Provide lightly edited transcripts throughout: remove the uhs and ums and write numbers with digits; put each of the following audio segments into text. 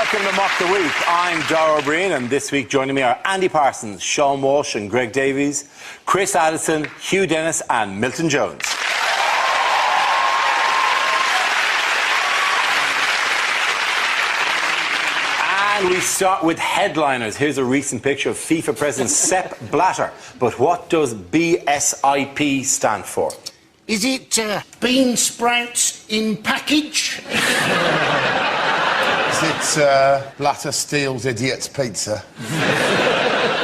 Welcome to Mock the Week. I'm Dara O'Brien, and this week joining me are Andy Parsons, Sean Walsh and Greg Davies, Chris Addison, Hugh Dennis and Milton Jones. And we start with headliners. Here's a recent picture of FIFA President Sepp Blatter. But what does BSIP stand for? Is it bean sprouts in package? Is it Blatter steals idiots pizza?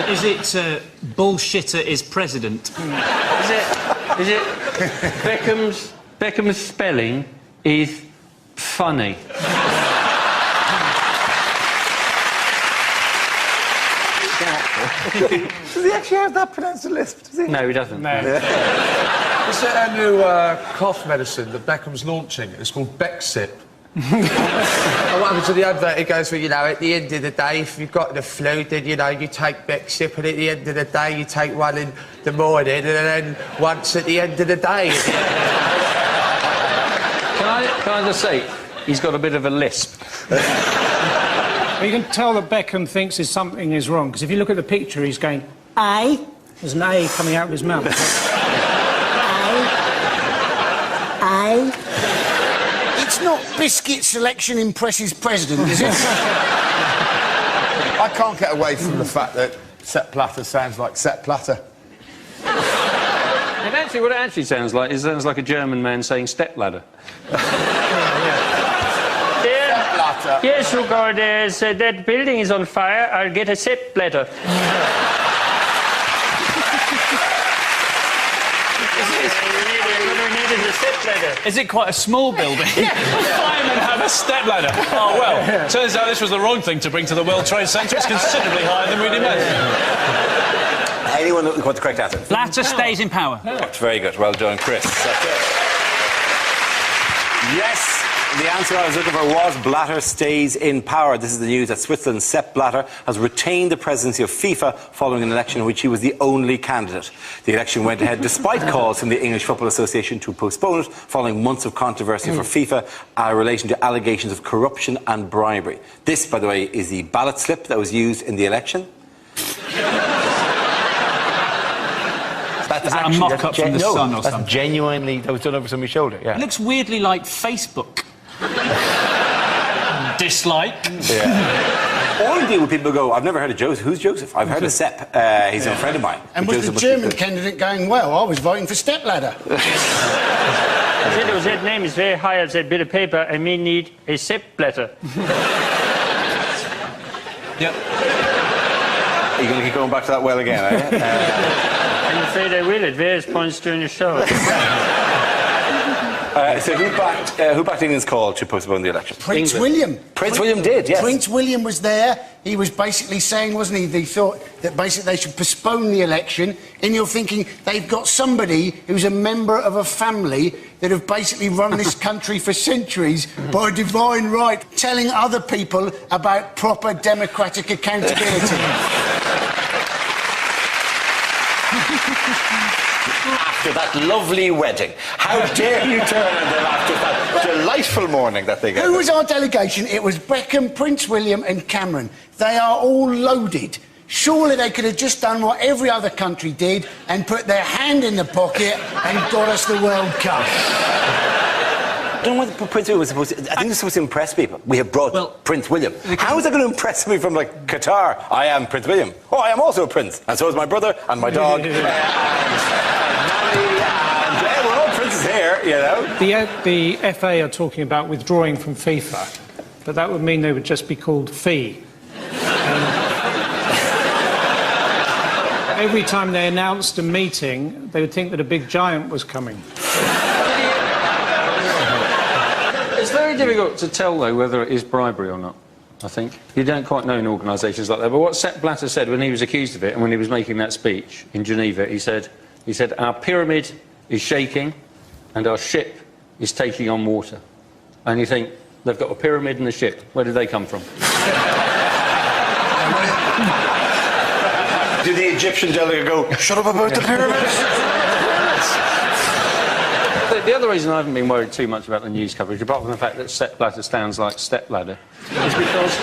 Is it bullshitter is president? Is it Beckham's spelling is funny? Does he actually have that pronounced a lisp? Does he? No, he doesn't. No. Is there a new cough medicine that Beckham's launching? It's called Becksip. And what happens to the advert? It goes, well, you know, at the end of the day, if you've got the flu, then, you know, you take Becksip, and at the end of the day, you take one in the morning, and then once at the end of the day. Can I just say, he's got a bit of a lisp. Well, you can tell that Beckham thinks something is wrong, because if you look at the picture, he's going, A. There's an A coming out of his mouth. A. It's not biscuit selection impresses president, is it? I can't get away from the fact that Sepp Blatter sounds like Sepp Blatter. And actually, what it actually sounds like is a German man saying stepladder. Yes, Hugo, that building is on fire. I'll get a Sepp Blatter. Is it quite a small building? Firemen have a stepladder. Oh, well, turns out this was the wrong thing to bring to the World Trade Centre. It's considerably higher than we'd imagined. Anyone that got the correct answer? Blatter stays in power. Very good. Well done, Chris. Yes. The answer I was looking for was Blatter stays in power. This is the news that Switzerland's Sepp Blatter has retained the presidency of FIFA following an election in which he was the only candidate. The election went ahead despite calls from the English Football Association to postpone it following months of controversy for FIFA in relation to allegations of corruption and bribery. This, by the way, is the ballot slip that was used in the election. Is that a mock-up from The Sun or something? Genuinely, that was done over somebody's shoulder, yeah. It looks weirdly like Facebook. Dislike. Yeah. All I deal with people go, I've never heard of Joseph. Who's Joseph? I've heard of Sepp. He's a friend of mine. And was the German candidate going, well, I was voting for stepladder. That name is very high on that bit of paper, and we need a Sepp Blatter. Yep. Are you going to keep going back to that well again, are you? I'm afraid I will at various points during the show. So who backed England's call to postpone the election? Prince William. Prince William did, yes. Prince William was there. He was basically saying, wasn't he, they thought that basically they should postpone the election. And you're thinking, they've got somebody who's a member of a family that have basically run this country for centuries by divine right, telling other people about proper democratic accountability. After that lovely wedding. How dare you turn on them after that delightful morning that they got? Who was our delegation? It was Beckham, Prince William and Cameron. They are all loaded. Surely they could have just done what every other country did and put their hand in the pocket and got us the World Cup. I don't know what Prince William was supposed to... I think he was supposed to impress people. We have brought Prince William. How is that going to impress me from, like, Qatar? I am Prince William. Oh, I am also a prince. And so is my brother and my dog. And we're all princes here, you know. The FA are talking about withdrawing from FIFA, but that would mean they would just be called FEE. Every time they announced a meeting, they would think that a big giant was coming. It's very difficult to tell, though, whether it is bribery or not, I think. You don't quite know in organisations like that. But what Sepp Blatter said when he was accused of it and when he was making that speech in Geneva, he said, our pyramid is shaking and our ship is taking on water. And you think, they've got a pyramid and a ship. Where did they come from? Did the Egyptian delegate go, shut up about the pyramids? The other reason I haven't been worried too much about the news coverage, apart from the fact that Sepp Blatter sounds like stepladder, is because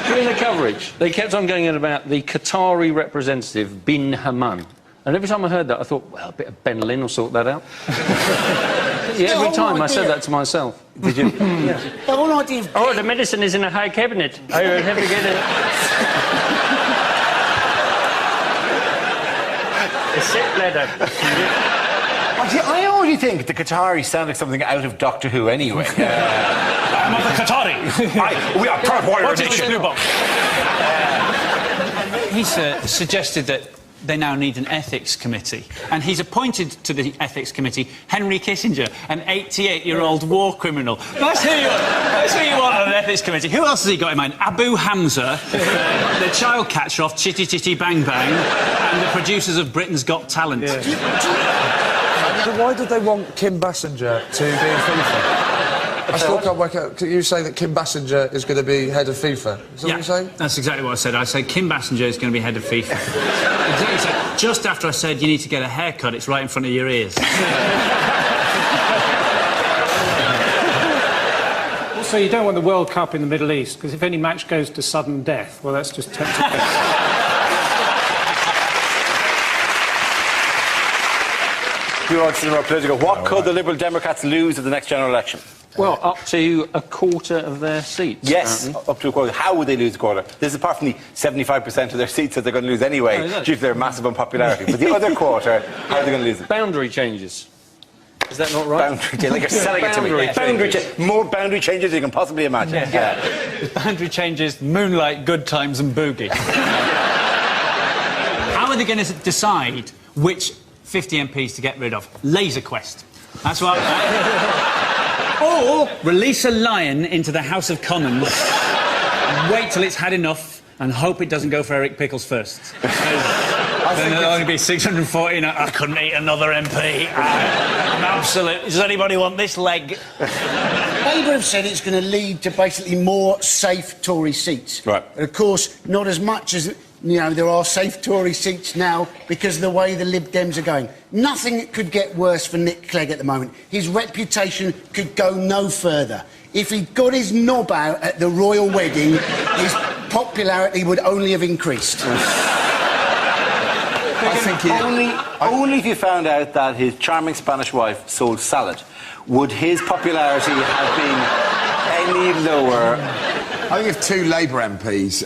during the coverage, they kept on going on about the Qatari representative, Bin Haman. And every time I heard that, I thought, well, a bit of Benylin will sort that out. Every time I said that to myself. Did you? The whole idea of... Oh, the medicine is in a high cabinet. I will have to get it. A set ladder. I already think the Qataris sound like something out of Doctor Who anyway. I'm of the Qatari. We are part warrior What is this nation. blue box? He's suggested that they now need an ethics committee. And he's appointed to the ethics committee Henry Kissinger, an 88-year-old war criminal. That's who you want on an ethics committee. Who else has he got in mind? Abu Hamza, the child catcher off Chitty Chitty Bang Bang, and the producers of Britain's Got Talent. Why did they want Kim Basinger to be in FIFA? I still can't work out. You say that Kim Basinger is going to be head of FIFA. Is that what you're saying? That's exactly what I said. I said Kim Basinger is going to be head of FIFA. Exactly. So just after I said you need to get a haircut, it's right in front of your ears. Also, you don't want the World Cup in the Middle East, because if any match goes to sudden death, well, that's just tactical. More political. What could the Liberal Democrats lose at the next general election? Well, up to a quarter of their seats. Yes, apparently. up to a quarter. How would they lose a quarter? This is apart from the 75% of their seats that they're going to lose anyway, due to their massive unpopularity. But the other quarter, how are they going to lose it? Boundary changes. Is that not right? Boundary, like you're selling it to me. More boundary changes than you can possibly imagine. Boundary changes, moonlight, good times and boogie. How are they going to decide which 50 MPs to get rid of? Laser Quest. That's what... Or release a lion into the House of Commons, wait till it's had enough, and hope it doesn't go for Eric Pickles first. Then there'll only be 614. I couldn't eat another MP. I'm absolute. Does anybody want this leg? Labour have said it's going to lead to basically more safe Tory seats. Right. But of course, not as much as, you know, there are safe Tory seats now because of the way the Lib Dems are going. Nothing could get worse for Nick Clegg at the moment. His reputation could go no further. If he'd got his knob out at the royal wedding, his popularity would only have increased. I think only if you found out that his charming Spanish wife sold salad would his popularity have been any lower. I think if two Labour MPs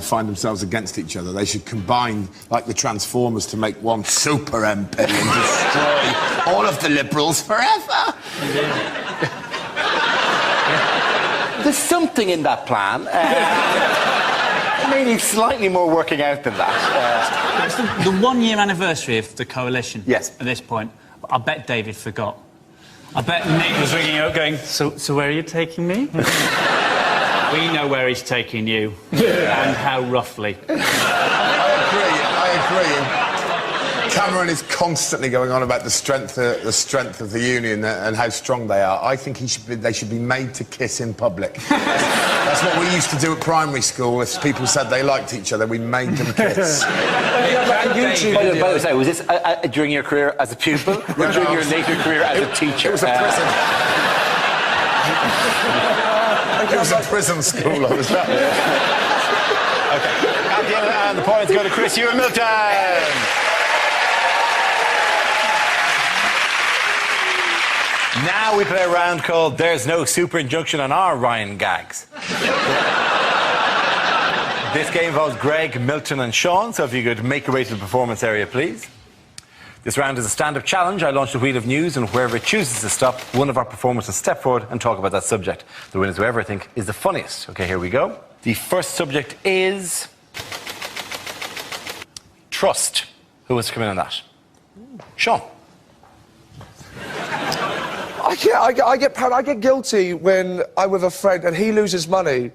find themselves against each other, they should combine, like the Transformers, to make one super MP and destroy all of the Liberals forever. There's something in that plan. Maybe slightly more working out than that. It's the 1 year anniversary of the coalition. Yes. At this point, I bet David forgot. I bet Nick was ringing out going, so where are you taking me? We know where he's taking you, and how roughly. I agree. Cameron is constantly going on about the strength of the union and how strong they are. I think they should be made to kiss in public. That's what we used to do at primary school. If people said they liked each other, we made them kiss. By the way, was this during your career as a pupil or during your later career as a teacher? It was a prison. It was a prison school, I was at. Okay. And the points go to Chris Ewan Milton. Now we play a round called There's No Super Injunction on Our Ryan Gags. This game involves Greg, Milton and Sean, so if you could make your way to the performance area, please. This round is a stand-up challenge. I launch the wheel of news, and wherever it chooses to stop, one of our performers will step forward and talk about that subject. The winner is whoever I think is the funniest. OK, here we go. The first subject is... trust. Who wants to come in on that? Sean. I get guilty when I'm with a friend and he loses money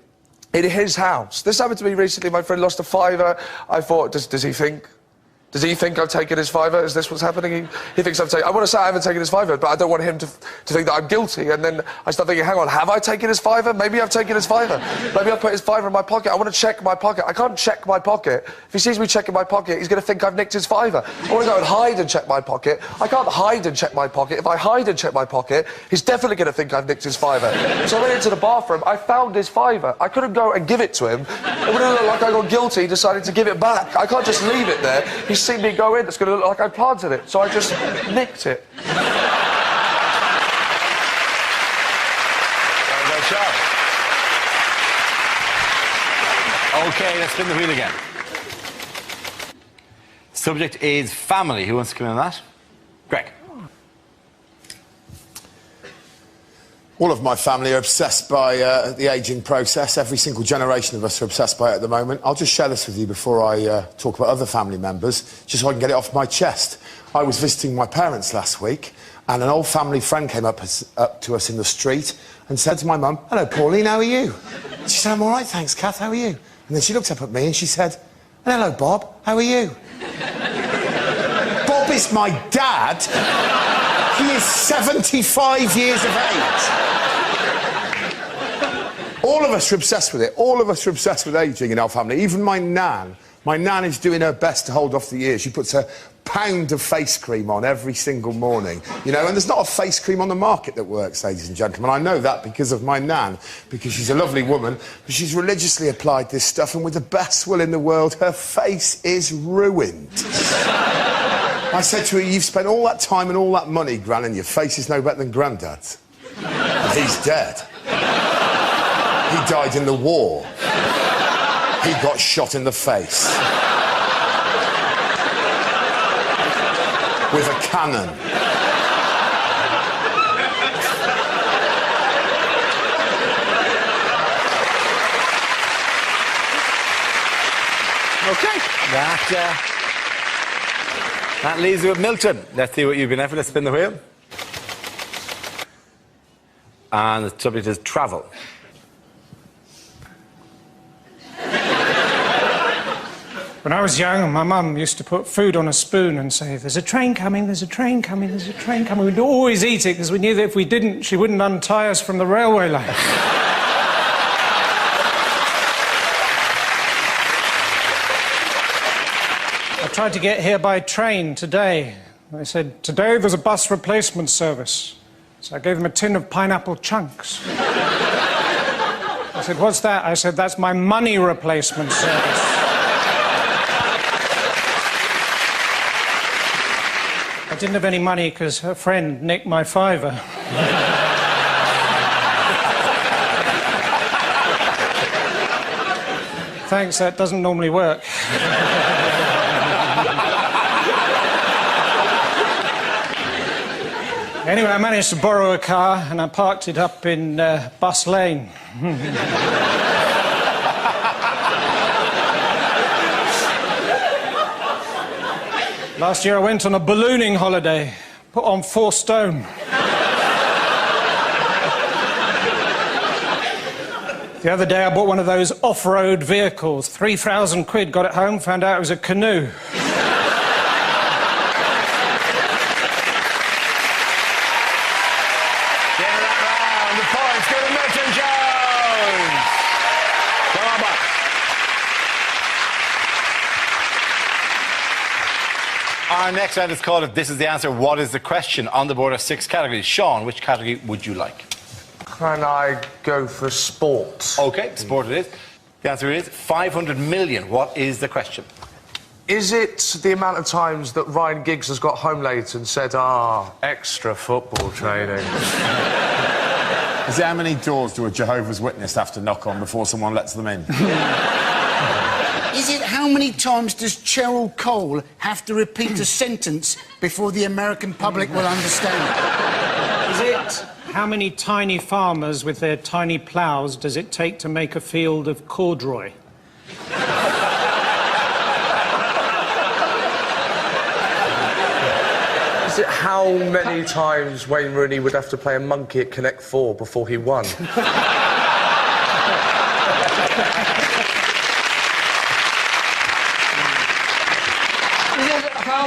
in his house. This happened to me recently. My friend lost a £5. I thought, does he think Does he think I've taken his fiver? Is this what's happening? He thinks I've taken... I want to say I haven't taken his fiver, but I don't want him to think that I'm guilty. And then I start thinking, hang on, have I taken his fiver? Maybe I've taken his fiver. Maybe I've put his fiver in my pocket. I want to check my pocket. I can't check my pocket. If he sees me checking my pocket, he's going to think I've nicked his fiver. I want to go and hide and check my pocket. I can't hide and check my pocket. If I hide and check my pocket, he's definitely going to think I've nicked his fiver. So I went into the bathroom. I found his fiver. I couldn't go and give it to him. It would have looked like I got guilty, decided to give it back. I can't just leave it there. He's seen me go in. It's going to look like I planted it, so I just nicked it. OK, let's spin the wheel again. Subject is family. Who wants to come in on that? Greg. All of my family are obsessed by the ageing process. Every single generation of us are obsessed by it at the moment. I'll just share this with you before I talk about other family members, just so I can get it off my chest. I was visiting my parents last week, and an old family friend came up to us in the street and said to my mum, "Hello, Pauline, how are you?" She said, "I'm all right, thanks, Kath, how are you?" And then she looked up at me and she said, "Hello, Bob, how are you?" Bob is my dad. He is 75 years of age. All of us are obsessed with it. All of us are obsessed with ageing in our family. Even my nan. My nan is doing her best to hold off the years. She puts a pound of face cream on every single morning. You know, and there's not a face cream on the market that works, ladies and gentlemen. I know that because of my nan, because she's a lovely woman, but she's religiously applied this stuff, and with the best will in the world, her face is ruined. I said to her, "You've spent all that time and all that money, Gran, and your face is no better than Grandad's." He's dead. He died in the war. He got shot in the face. With a cannon. OK. That leaves you with Milton. Let's see what you've been after. Let's spin the wheel. And the subject is travel. When I was young, my mum used to put food on a spoon and say, "There's a train coming, there's a train coming, there's a train coming." We'd always eat it because we knew that if we didn't, she wouldn't untie us from the railway line. I tried to get here by train today. They said, "Today there's a bus replacement service." So I gave them a tin of pineapple chunks. I said, "What's that?" I said, "That's my money replacement service." I didn't have any money because her friend nicked my fiver. Thanks, that doesn't normally work. Anyway, I managed to borrow a car and I parked it up in Bus Lane. Last year I went on a ballooning holiday, put on 4 stone. The other day I bought one of those off-road vehicles, 3,000 quid, got it home, found out it was a canoe. Our next round is called If This Is the Answer, What is the Question? On the board are 6 categories. Sean, which category would you like? Can I go for sport? OK, sport it is. The answer is 500 million. What is the question? Is it the amount of times that Ryan Giggs has got home late and said, extra football training? Is it how many doors do a Jehovah's Witness have to knock on before someone lets them in? Is it how many times does Cheryl Cole have to repeat a sentence before the American public will understand it? Is it how many tiny farmers with their tiny ploughs does it take to make a field of corduroy? Is it how many times Wayne Rooney would have to play a monkey at Connect 4 before he won?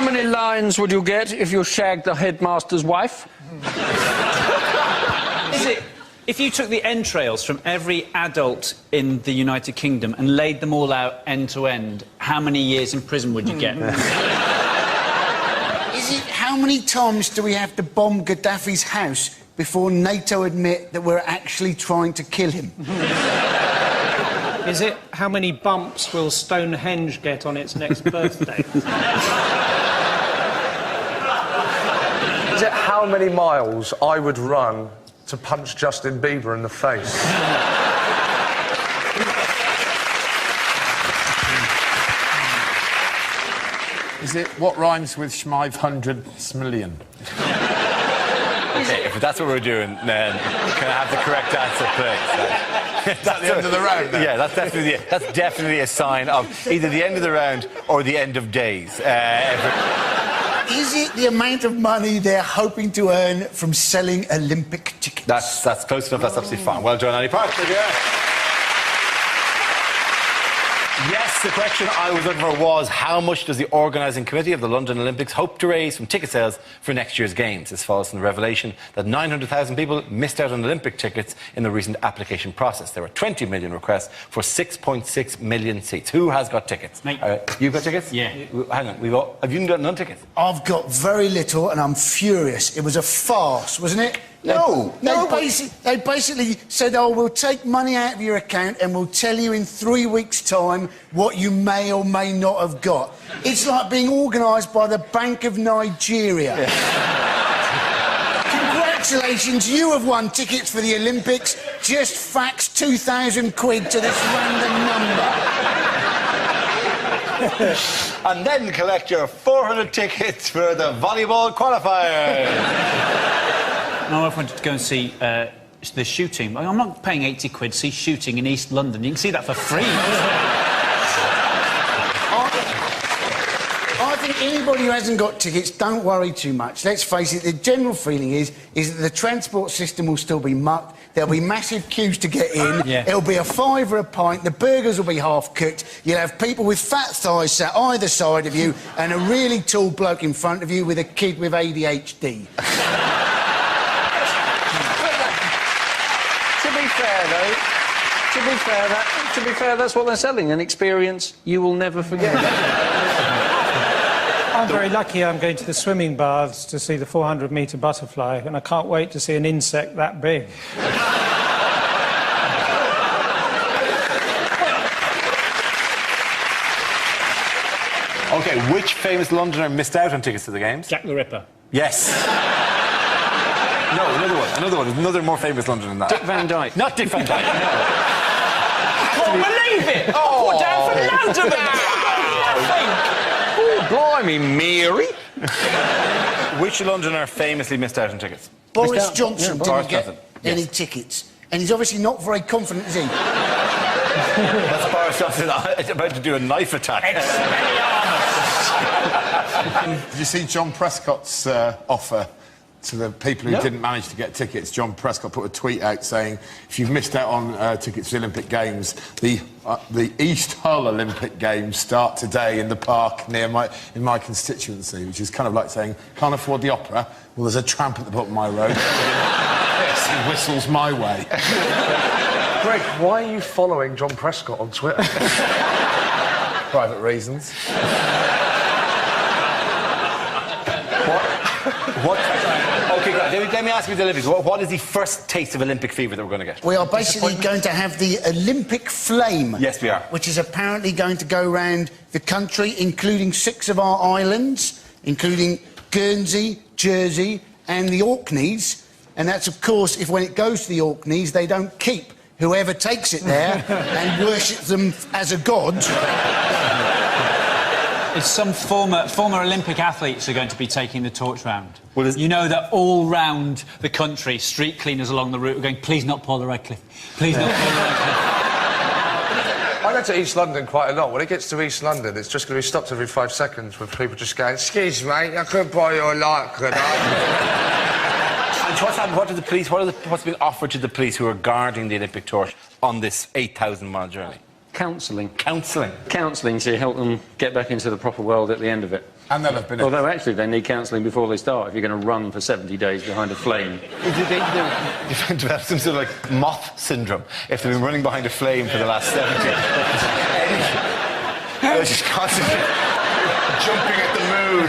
many lions would you get if you shagged the headmaster's wife? Is it... If you took the entrails from every adult in the United Kingdom and laid them all out end to end, how many years in prison would you get? Is it how many times do we have to bomb Gaddafi's house before NATO admit that we're actually trying to kill him? Is it how many bumps will Stonehenge get on its next birthday? Is it how many miles I would run to punch Justin Bieber in the face? Is it what rhymes with Schmive 100 million? Okay, if that's what we're doing, then can I have the correct answer, please? That's the end of the round, then? Yeah, that's definitely a sign of either the end of the round or the end of days. Is it the amount of money they're hoping to earn from selling Olympic tickets? That's close enough. That's absolutely fine. Well done, Annie Park. Yes, the question I was looking for was how much does the organising committee of the London Olympics hope to raise from ticket sales for next year's Games? This follows from the revelation that 900,000 people missed out on Olympic tickets in the recent application process. There were 20 million requests for 6.6 million seats. Who has got tickets? Mate. You've got tickets? Yeah. Hang on, have you got none tickets? I've got very little and I'm furious. It was a farce, wasn't it? No. They basically said, oh, we'll take money out of your account and we'll tell you in 3 weeks' time what you may or may not have got. It's like being organised by the Bank of Nigeria. Yeah. Congratulations, you have won tickets for the Olympics. Just fax 2,000 quid to this random number. And then collect your 400 tickets for the volleyball qualifier. My wife wanted to go and see the shooting. I'm not paying 80 quid to see shooting in East London. You can see that for free. I think anybody who hasn't got tickets, don't worry too much. Let's face it, the general feeling is that the transport system will still be mucked. There'll be massive queues to get in. Yeah. It'll be £5 a pint. The burgers will be half-cooked. You'll have people with fat thighs sat either side of you and a really tall bloke in front of you with a kid with ADHD. To be fair, that's what they're selling, an experience you will never forget. I'm very lucky I'm going to the swimming baths to see the 400-metre butterfly, and I can't wait to see an insect that big. OK, which famous Londoner missed out on tickets to the Games? Jack the Ripper. Yes. No, another one. There's another more famous Londoner than that. Dick Van Dyke. Not Dick Van Dyke, no. I can't believe it! Oh, put down for loads of them! Oh, blimey, Mary. Which Londoner famously missed out on tickets? Boris Johnson Boris didn't get Johnson. any tickets. And he's obviously not very confident, is he? That's Boris Johnson about to do a knife attack. Did you see John Prescott's offer to the people who didn't manage to get tickets? John Prescott put a tweet out saying, if you've missed out on tickets to the Olympic Games, the East Hull Olympic Games start today in the park in my constituency, which is kind of like saying, can't afford the opera? Well, there's a tramp at the bottom of my road. Yes, he whistles my way. Greg, why are you following John Prescott on Twitter? Private reasons. What? OK, great. Let me ask you the Olympics. What is the first taste of Olympic fever that we're going to get? We are basically going to have the Olympic flame. Yes, we are. Which is apparently going to go around the country, including 6 of our islands, including Guernsey, Jersey and the Orkneys. And that's, of course, if when it goes to the Orkneys, they don't keep whoever takes it there and worship them as a god. It's some former Olympic athletes are going to be taking the torch round. Well, you know that all round the country, street cleaners along the route are going, please not Paul the Radcliffe. Please not Paul the Radcliffe. I go to East London quite a lot. When it gets to East London, it's just going to be stopped every 5 seconds with people just going, excuse me, I could buy your light, could I? And what's happened? What do the police? What's being offered to the police who are guarding the Olympic torch on this 8,000-mile journey? Counselling. Counselling. Counselling to help them get back into the proper world at the end of it. And they'll have been... Although, actually, they need counselling before they start, if you're going to run for 70 days behind a flame. They've developed some sort of, like, moth syndrome. If they've been running behind a flame for the last 70 days. They're just constantly jumping at the moon.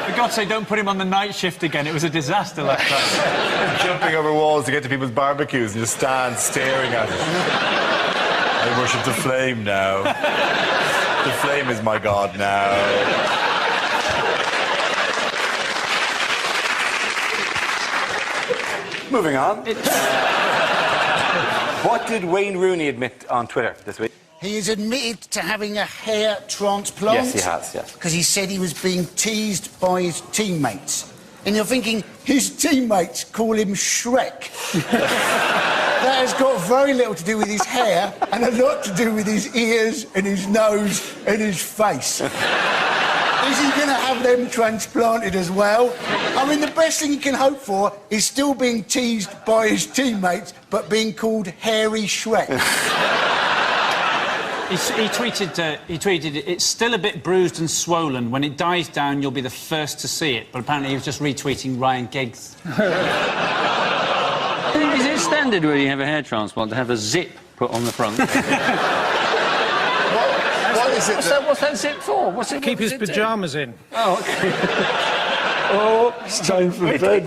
For God's sake, don't put him on the night shift again. It was a disaster last time. Jumping over walls to get to people's barbecues and just stand staring at it. I worship the flame now. The flame is my god now. Moving on. What did Wayne Rooney admit on Twitter this week? He has admitted to having a hair transplant. Yes, he has, yes. Because he said he was being teased by his teammates. And you're thinking, his teammates call him Shrek. That has got very little to do with his hair and a lot to do with his ears and his nose and his face. Is he going to have them transplanted as well? I mean, the best thing he can hope for is still being teased by his teammates, but being called Hairy Shrek. He tweeted, it's still a bit bruised and swollen. When it dies down, you'll be the first to see it. But apparently he was just retweeting Ryan Giggs. Is it standard when you have a hair transplant to have a zip put on the front? What is it? What's that zip for? Keep his pyjamas in. Oh, OK. Oh, it's time for bed.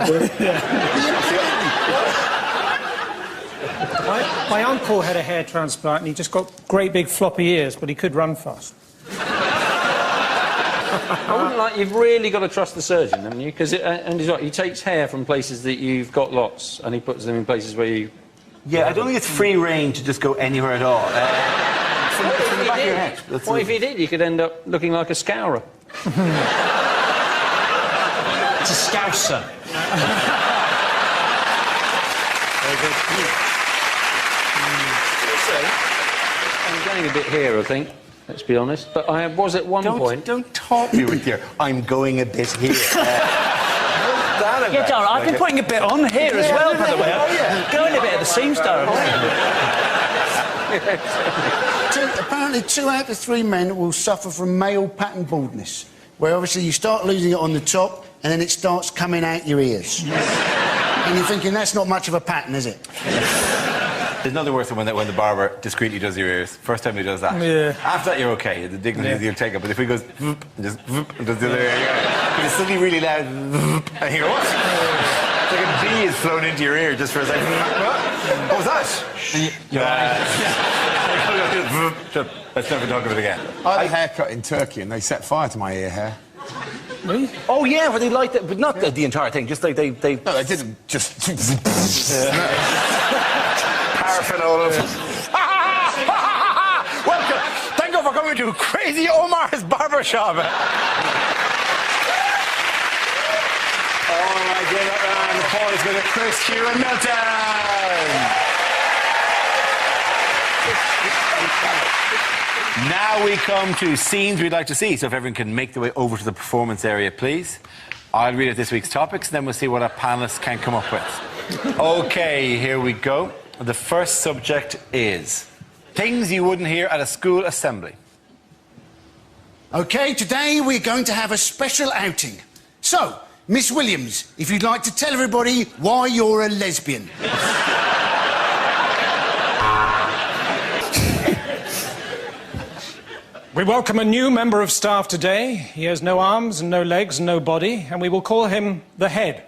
My uncle had a hair transplant and he just got great big floppy ears, but he could run fast. I wouldn't like... You've really got to trust the surgeon, haven't you? Because he takes hair from places that you've got lots and he puts them in places where you... Yeah, I don't think it's free rein to just go anywhere at all. From the back of your head. What if he did? You could end up looking like a scourer. It's a scouser. Very good. I'm going a bit here, I think. Let's be honest. But I was at one point... Don't taunt me with your I'm going a bit here. Yeah, Darren, I've been putting a bit on here as well, by the way. Oh, yeah. Going a bit at the seams, Darren. Apparently, 2 out of 3 men will suffer from male pattern baldness, where obviously you start losing it on the top and then it starts coming out your ears. And you're thinking, that's not much of a pattern, is it? There's nothing worse than when the barber discreetly does your ears. First time he does that. Yeah. After that, you're OK. The dignity you'll take it. But if he goes... and just... and does the other ear, it's suddenly really loud... and you go, what? It's like a bee is flown into your ear just for a second. What was that? Let's never talk of it again. I had a haircut in Turkey and they set fire to my ear hair. Really? Oh, yeah, where they light it, but not the entire thing, just like they... No, they didn't just... Paraffin all over. Welcome! Thank you for coming to Crazy Omar's Barbershop. All right, give it round of applause for the Chris, Hugh and Milton. Now we come to scenes we'd like to see, so if everyone can make their way over to the performance area, please. I'll read out this week's topics, and then we'll see what our panellists can come up with. OK, here we go. The first subject is things you wouldn't hear at a school assembly. OK, today we're going to have a special outing. So, Miss Williams, if you'd like to tell everybody why you're a lesbian. We welcome a new member of staff today. He has no arms and no legs and no body, and we will call him the Head.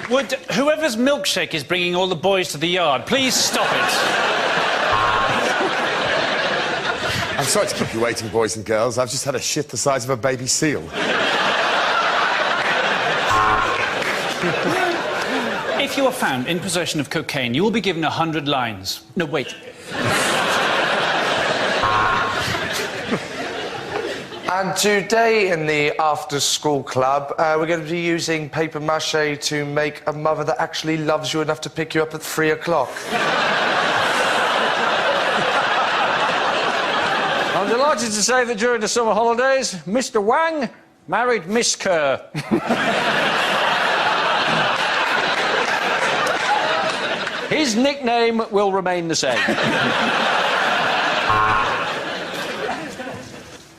Would whoever's milkshake is bringing all the boys to the yard, please stop it. I'm sorry to keep you waiting, boys and girls. I've just had a shit the size of a baby seal. If you are found in possession of cocaine, you will be given 100 lines. No, wait. And today in the after-school club, we're going to be using paper mache to make a mother that actually loves you enough to pick you up at 3 o'clock. I'm delighted to say that during the summer holidays, Mr. Wang married Miss Kerr. His nickname will remain the same.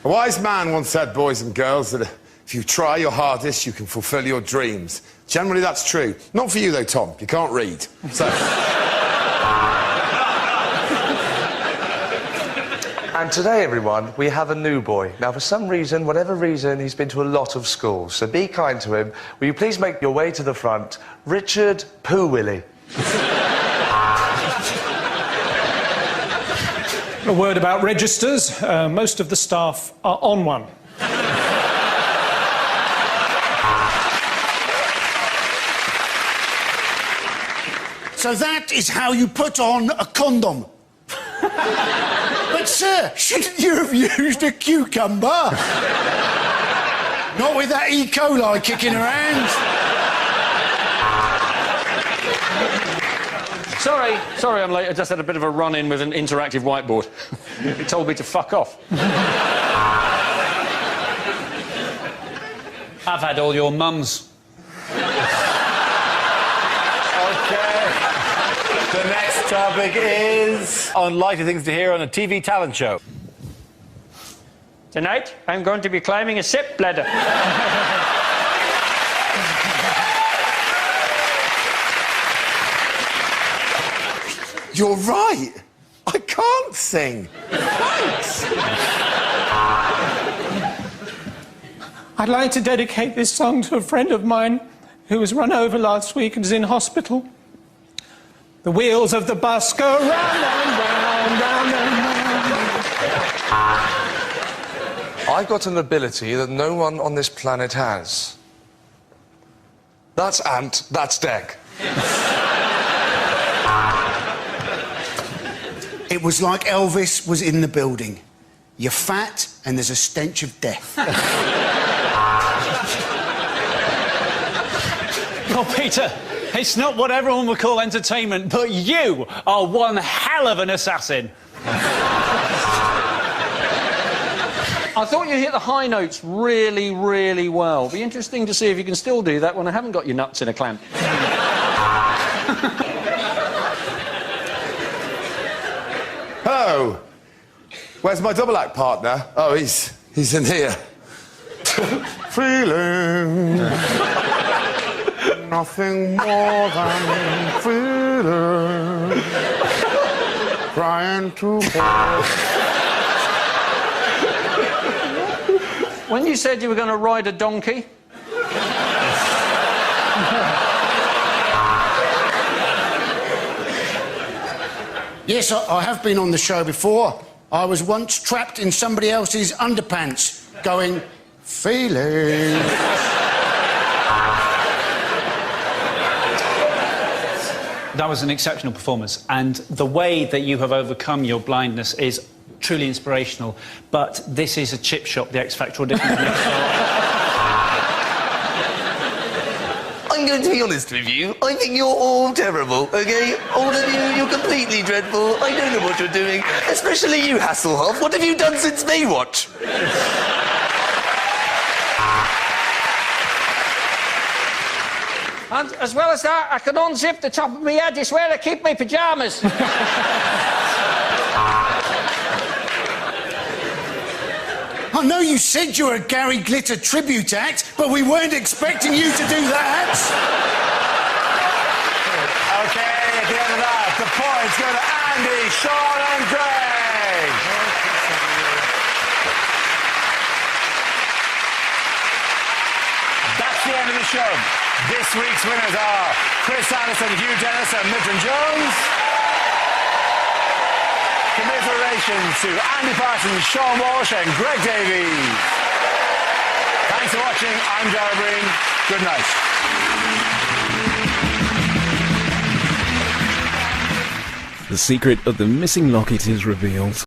A wise man once said, boys and girls, that if you try your hardest, you can fulfil your dreams. Generally, that's true. Not for you, though, Tom. You can't read. So... And today, everyone, we have a new boy. Now, for some reason, whatever reason, he's been to a lot of schools, so be kind to him. Will you please make your way to the front? Richard Poo Willie. A word about registers. Most of the staff are on one. So that is how you put on a condom. But, sir, shouldn't you have used a cucumber? Not with that E. coli kicking around. Sorry I'm late. I just had a bit of a run-in with an interactive whiteboard. It told me to fuck off. I've had all your mums. The next topic is unlikely things to hear on a TV talent show. Tonight, I'm going to be climbing a step ladder. You're right. I can't sing. Thanks. I'd like to dedicate this song to a friend of mine who was run over last week and is in hospital. The wheels of the bus go round and round, round and round. I've got an ability that no one on this planet has. That's Ant, that's Dec. It was like Elvis was in the building. You're fat and there's a stench of death. Oh, Peter, it's not what everyone would call entertainment, but you are one hell of an assassin. I thought you hit the high notes really, really well. Be interesting to see if you can still do that when I haven't got your nuts in a clamp. Oh, where's my double act partner? Oh, he's in here. Feeling nothing more than feeling, trying to hold. When you said you were going to ride a donkey... Yes, I have been on the show before. I was once trapped in somebody else's underpants, going, feeling. That was an exceptional performance, and the way that you have overcome your blindness is truly inspirational, but this is a chip shop, the X Factor audition. I'm going to be honest with you. I think you're all terrible, OK? All of you, you're completely dreadful. I don't know what you're doing. Especially you, Hasselhoff. What have you done since Baywatch? And as well as that, I can unzip the top of my head. It's where I keep my pyjamas. I know you said you were a Gary Glitter tribute act, but we weren't expecting you to do that. OK, at the end of that, the points go to Andy, Sean and Greg. That's the end of the show. This week's winners are Chris Anderson, Hugh Dennis and Midland Jones. Commiserations to Andy Parsons, Sean Walsh and Greg Davies. Thanks for watching. I'm Dara Breen. Good night. The secret of the missing locket is revealed.